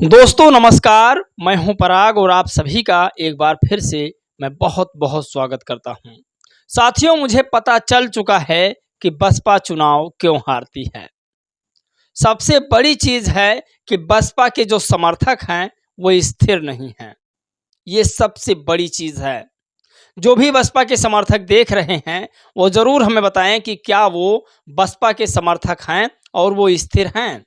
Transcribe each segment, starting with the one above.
दोस्तों नमस्कार, मैं हूं पराग और आप सभी का एक बार फिर से मैं बहुत बहुत स्वागत करता हूं। साथियों, मुझे पता चल चुका है कि बसपा चुनाव क्यों हारती है। सबसे बड़ी चीज़ है कि बसपा के जो समर्थक हैं वो स्थिर नहीं हैं। ये सबसे बड़ी चीज़ है। जो भी बसपा के समर्थक देख रहे हैं वो ज़रूर हमें बताएं कि क्या वो बसपा के समर्थक हैं और वो स्थिर हैं।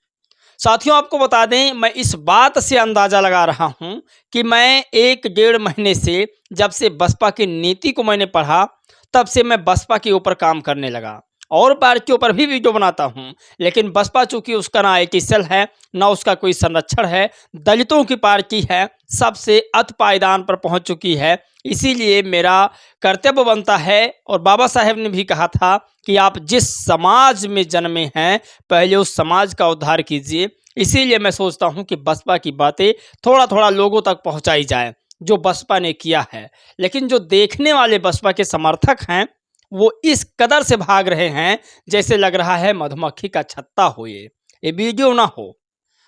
साथियों, आपको बता दें, मैं इस बात से अंदाज़ा लगा रहा हूं कि मैं 1 डेढ़ महीने से जब से बसपा की नीति को मैंने पढ़ा, तब से मैं बसपा के ऊपर काम करने लगा और पार्टियों पर भी वीडियो बनाता हूं। लेकिन बसपा चूँकि उसका ना आईटी सेल है, ना उसका कोई संरक्षण है, दलितों की पार्टी है, सबसे अध पायदान पर पहुंच चुकी है। इसीलिए मेरा कर्तव्य बनता है और बाबा साहेब ने भी कहा था कि आप जिस समाज में जन्मे हैं, पहले उस समाज का उद्धार कीजिए। इसीलिए मैं सोचता हूं कि बसपा की बातें थोड़ा-थोड़ा लोगों तक पहुंचाई जाए, जो बसपा ने किया है। लेकिन जो देखने वाले बसपा के समर्थक हैं, वो इस कदर से भाग रहे हैं, जैसे लग रहा है मधुमक्खी का छत्ता हो ये वीडियो ना हो।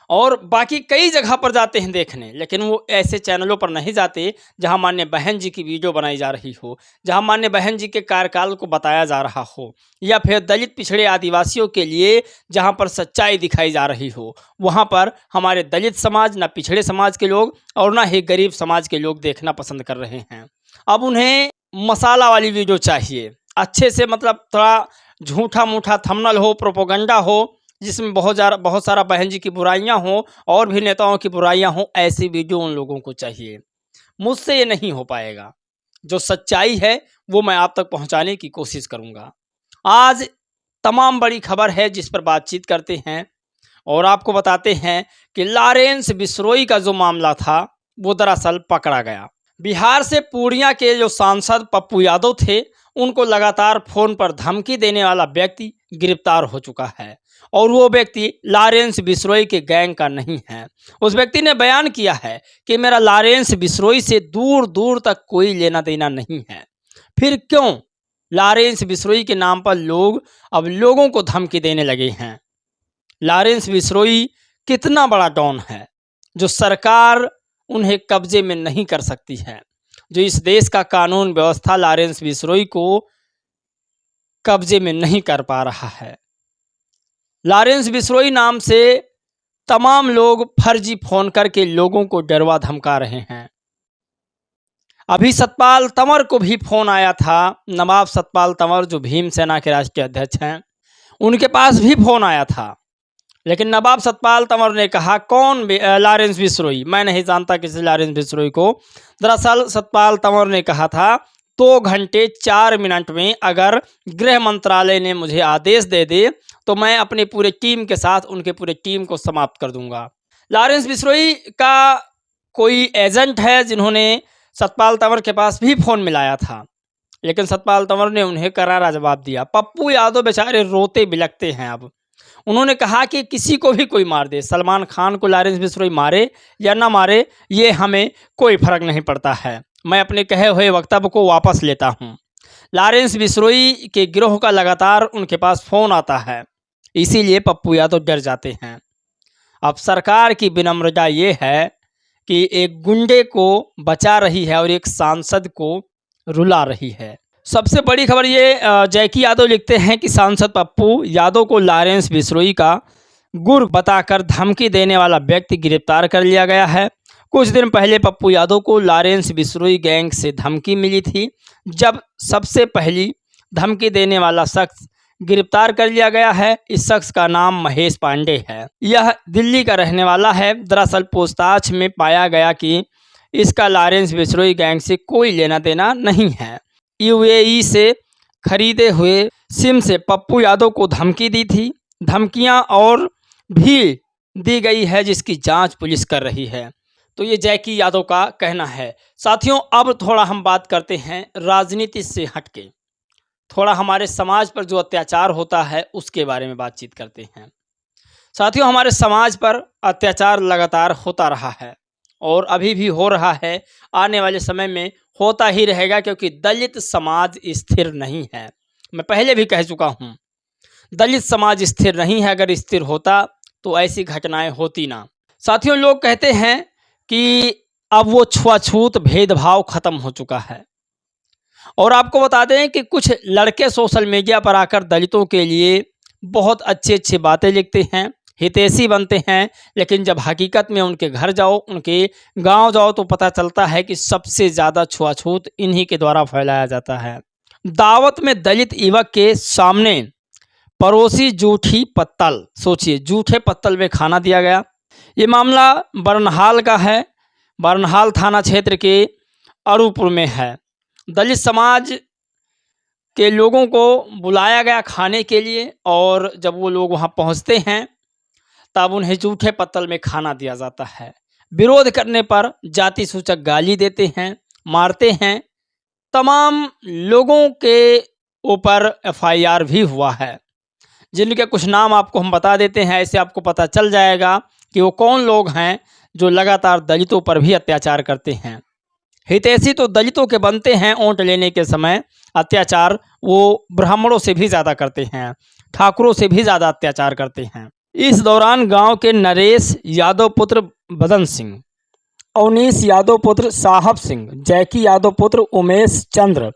और बाकी कई जगह पर जाते हैं देखने, लेकिन वो ऐसे चैनलों पर नहीं जाते जहां माननीय बहन जी की वीडियो बनाई जा रही हो, जहां माननीय बहन जी के कार्यकाल को बताया जा रहा हो, या फिर दलित पिछड़े आदिवासियों के लिए जहां पर सच्चाई दिखाई जा रही हो। वहां पर हमारे दलित समाज, ना पिछड़े समाज के लोग और ना ही गरीब समाज के लोग देखना पसंद कर रहे हैं। अब उन्हें मसाला वाली वीडियो चाहिए, अच्छे से, मतलब थोड़ा झूठा मूठा थंबनेल हो, प्रोपोगंडा हो, जिसमें बहुत सारा बहन जी की बुराइयां हों और भी नेताओं की बुराइयां हों। ऐसी वीडियो उन लोगों को चाहिए। मुझसे ये नहीं हो पाएगा। जो सच्चाई है वो मैं आप तक पहुंचाने की कोशिश करूंगा। आज तमाम बड़ी खबर है जिस पर बातचीत करते हैं और आपको बताते हैं कि लॉरेंस बिश्नोई का जो मामला था वो दरअसल पकड़ा गया। बिहार से पूर्णिया के जो सांसद पप्पू यादव थे, उनको लगातार फोन पर धमकी देने वाला व्यक्ति गिरफ्तार हो चुका है और वो व्यक्ति लॉरेंस बिश्नोई के गैंग का नहीं है। उस व्यक्ति ने बयान किया है कि मेरा लॉरेंस बिश्नोई से दूर दूर तक कोई लेना देना नहीं है। फिर क्यों लॉरेंस बिश्नोई के नाम पर लोग अब लोगों को धमकी देने लगे हैं? लॉरेंस बिश्नोई कितना बड़ा डॉन है जो सरकार उन्हें कब्जे में नहीं कर सकती है, जो इस देश का कानून व्यवस्था लॉरेंस बिश्नोई को कब्जे में नहीं कर पा रहा है। लॉरेंस बिश्नोई नाम से तमाम लोग फर्जी फोन करके लोगों को डरवा धमका रहे हैं। अभी सतपाल तंवर को भी फोन आया था। नवाब सतपाल तंवर जो भीम सेना के राष्ट्रीय अध्यक्ष हैं, उनके पास भी फोन आया था। लेकिन नवाब सतपाल तंवर ने कहा, कौन लॉरेंस बिश्नोई? मैं नहीं जानता किसी लॉरेंस बिश्नोई को। दरअसल सतपाल तंवर ने कहा था 2 घंटे 4 मिनट में अगर गृह मंत्रालय ने मुझे आदेश दे दे तो मैं अपने पूरे टीम के साथ उनके पूरे टीम को समाप्त कर दूंगा। लॉरेंस बिश्नोई का कोई एजेंट है जिन्होंने सतपाल तंवर के पास भी फ़ोन मिलाया था, लेकिन सतपाल तंवर ने उन्हें करारा जवाब दिया। पप्पू यादव बेचारे रोते बिलखते हैं। अब उन्होंने कहा कि किसी को भी कोई मार दे, सलमान खान को लॉरेंस बिश्नोई मारे या ना मारे, ये हमें कोई फर्क नहीं पड़ता है। मैं अपने कहे हुए वक्तव्य को वापस लेता हूँ। लॉरेंस बिश्नोई के गिरोह का लगातार उनके पास फ़ोन आता है, इसीलिए पप्पू यादव डर जाते हैं। अब सरकार की विनम्रता ये है कि एक गुंडे को बचा रही है और एक सांसद को रुला रही है। सबसे बड़ी खबर ये, जैकी यादव लिखते हैं कि सांसद पप्पू यादव को लॉरेंस बिश्नोई का गुर बताकर धमकी देने वाला व्यक्ति गिरफ्तार कर लिया गया है। कुछ दिन पहले पप्पू यादव को लॉरेंस बिश्नोई गैंग से धमकी मिली थी, जब सबसे पहली धमकी देने वाला शख्स गिरफ्तार कर लिया गया है। इस शख्स का नाम महेश पांडे है। यह दिल्ली का रहने वाला है। दरअसल पूछताछ में पाया गया कि इसका लॉरेंस बिश्नोई गैंग से कोई लेना देना नहीं है। यूएई से खरीदे हुए सिम से पप्पू यादव को धमकी दी थी। धमकियां और भी दी गई है जिसकी जांच पुलिस कर रही है। तो ये जैकी यादव का कहना है। साथियों, अब थोड़ा हम बात करते हैं राजनीति से हटके, थोड़ा हमारे समाज पर जो अत्याचार होता है उसके बारे में बातचीत करते हैं। साथियों, हमारे समाज पर अत्याचार लगातार होता रहा है और अभी भी हो रहा है, आने वाले समय में होता ही रहेगा, क्योंकि दलित समाज स्थिर नहीं है। मैं पहले भी कह चुका हूँ, दलित समाज स्थिर नहीं है। अगर स्थिर होता तो ऐसी घटनाएं होती ना। साथियों, लोग कहते हैं कि अब वो छुआछूत भेदभाव खत्म हो चुका है। और आपको बता दें कि कुछ लड़के सोशल मीडिया पर आकर दलितों के लिए बहुत अच्छी अच्छी बातें लिखते हैं, हितैषी बनते हैं, लेकिन जब हकीकत में उनके घर जाओ, उनके गांव जाओ तो पता चलता है कि सबसे ज़्यादा छुआछूत इन्हीं के द्वारा फैलाया जाता है। दावत में दलित युवक के सामने पड़ोसी जूठी पत्तल, सोचिए जूठे पत्तल में खाना दिया गया। ये मामला बरनहाल का है। बरनहाल थाना क्षेत्र के अरूपुर में है। दलित समाज के लोगों को बुलाया गया खाने के लिए और जब वो लोग वहाँ पहुँचते हैं तब उन्हें जूठे पत्तल में खाना दिया जाता है। विरोध करने पर जाति सूचक गाली देते हैं, मारते हैं। तमाम लोगों के ऊपर एफआईआर भी हुआ है, जिनके कुछ नाम आपको हम बता देते हैं। ऐसे आपको पता चल जाएगा कि वो कौन लोग हैं जो लगातार दलितों पर भी अत्याचार करते हैं। हितैषी तो दलितों के बनते हैं, वोट लेने के समय अत्याचार वो ब्राह्मणों से भी ज़्यादा करते हैं, ठाकुरों से भी ज़्यादा अत्याचार करते हैं। इस दौरान गांव के नरेश यादव पुत्र बदन सिंह, अवनीश यादव पुत्र साहब सिंह, जैकी यादव पुत्र उमेश चंद्र,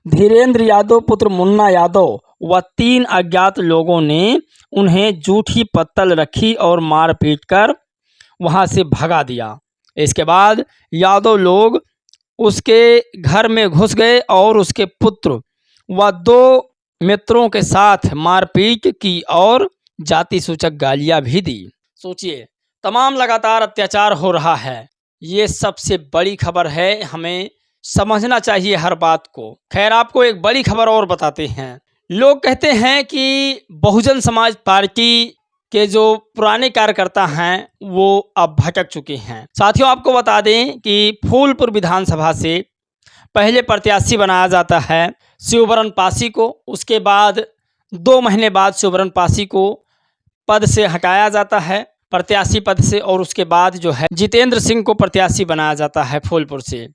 धीरेन्द्र यादव पुत्र मुन्ना यादव व 3 अज्ञात लोगों ने उन्हें जूठी पत्तल रखी और मारपीट कर वहां से भगा दिया। इसके बाद यादव लोग उसके घर में घुस गए और उसके पुत्र व 2 मित्रों के साथ मारपीट की और जाति सूचक गालियां भी दी। सोचिए, तमाम लगातार अत्याचार हो रहा है। ये सबसे बड़ी खबर है, हमें समझना चाहिए हर बात को। खैर, आपको एक बड़ी खबर और बताते हैं। लोग कहते हैं कि बहुजन समाज पार्टी के जो पुराने कार्यकर्ता हैं वो अब भटक चुके हैं। साथियों, आपको बता दें कि फूलपुर विधानसभा से पहले प्रत्याशी बनाया जाता है शिवबरन पासी को। उसके बाद 2 महीने बाद शिवबरन पासी को पद से हटाया जाता है, प्रत्याशी पद से, और उसके बाद जो है जितेंद्र सिंह को प्रत्याशी बनाया जाता है फूलपुर से।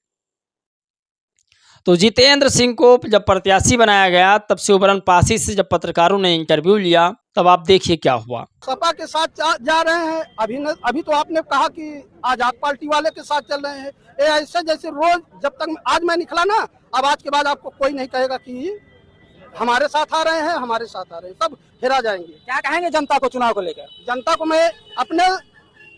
तो जितेंद्र सिंह को जब प्रत्याशी बनाया गया तब शिवबरन पासी से जब पत्रकारों ने इंटरव्यू लिया तब आप देखिए क्या हुआ। सपा के साथ जा रहे हैं। अभी तो आपने कहा कि आजाद पार्टी वाले के साथ चल रहे हैं। ये ऐसे जैसे रोज, जब तक आज मैं निकला ना, अब आज के बाद आपको कोई नहीं कहेगा कि हमारे साथ आ रहे हैं, हमारे साथ आ रहे हैं, सब हेरा जाएंगे। क्या कहेंगे जनता को चुनाव को लेकर? जनता को मैं अपने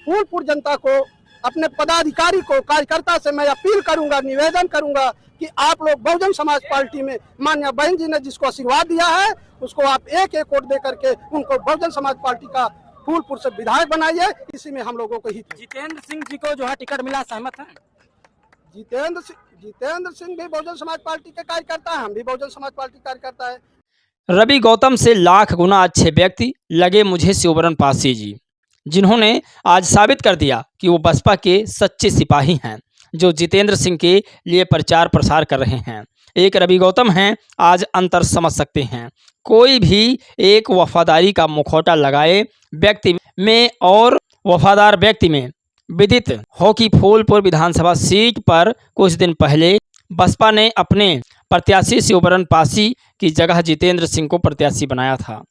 फूलपुर जनता को, अपने पदाधिकारी को, कार्यकर्ता से मैं अपील करूंगा, निवेदन करूंगा कि आप लोग बहुजन समाज पार्टी में माननीय बहन जी ने जिसको आशीर्वाद दिया है उसको आप एक वोट दे करके उनको बहुजन समाज पार्टी का फूलपुर से विधायक बनाइए। इसी में हम लोगों को हित। जितेंद्र सिंह जी को जो है टिकट मिला, सहमत है? जितेंद्र सिंह भी बहुजन समाज पार्टी के कार्यकर्ता है, हम भी बहुजन समाज पार्टी कार्यकर्ता है। रवि गौतम से लाख गुना अच्छे व्यक्ति लगे मुझे शिवबरन पासी जी, जिन्होंने आज साबित कर दिया कि वो बसपा के सच्चे सिपाही हैं, जो जितेंद्र सिंह के लिए प्रचार प्रसार कर रहे हैं। एक रवि गौतम हैं, आज अंतर समझ सकते हैं। कोई भी एक वफादारी का मुखौटा लगाए व्यक्ति में और वफादार व्यक्ति में विदित हो कि फूलपुर विधानसभा सीट पर कुछ दिन पहले बसपा ने अपने प्रत्याशी शिवबरन पासी की जगह जितेंद्र सिंह को प्रत्याशी बनाया था।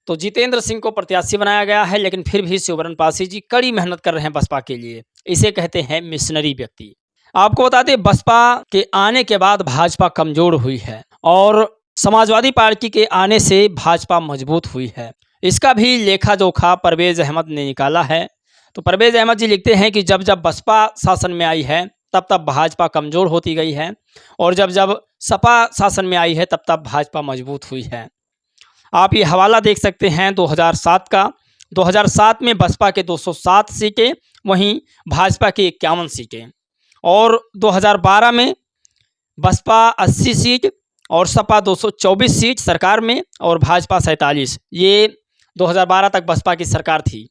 तो जितेंद्र सिंह को प्रत्याशी बनाया गया है, लेकिन फिर भी शिवबरन पासी जी कड़ी मेहनत कर रहे हैं बसपा के लिए। इसे कहते हैं मिशनरी व्यक्ति। आपको बता दें, बसपा के आने के बाद भाजपा कमजोर हुई है और समाजवादी पार्टी के आने से भाजपा मजबूत हुई है। इसका भी लेखा जोखा परवेज अहमद ने निकाला है। तो परवेज अहमद जी लिखते हैं कि जब जब बसपा शासन में आई है तब तब भाजपा कमजोर होती गई है, और जब जब सपा शासन में आई है तब तब भाजपा मजबूत हुई है। आप ये हवाला देख सकते हैं 2007 का। 2007 में बसपा के 207 सीटें, वहीं भाजपा की 51 सीटें, और 2012 में बसपा 80 सीट और सपा 224 सीट सरकार में और भाजपा 47। ये 2012 तक बसपा की सरकार थी,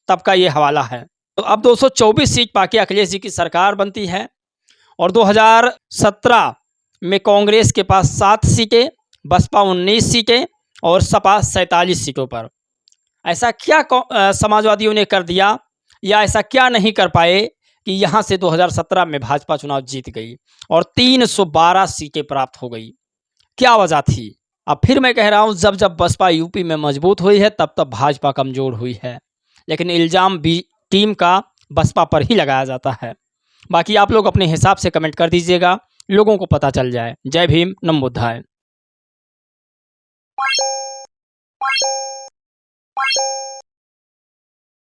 तब का ये हवाला है। तो अब 224 सीट पाके अखिलेश जी की सरकार बनती है, और 2017 में कांग्रेस के पास 7 सीटें, बसपा 19 सीटें और सपा 47 सीटों पर। ऐसा क्या समाजवादियों ने कर दिया, या ऐसा क्या नहीं कर पाए कि यहाँ से 2017 में भाजपा चुनाव जीत गई और 312 सीटें प्राप्त हो गई? क्या वजह थी? अब फिर मैं कह रहा हूँ, जब जब बसपा यूपी में मजबूत हुई है तब तब भाजपा कमज़ोर हुई है। लेकिन इल्ज़ाम भी टीम का बसपा पर ही लगाया जाता है। बाकी आप लोग अपने हिसाब से कमेंट कर दीजिएगा, लोगों को पता चल जाए। जय भीम, नमो बुद्धाय।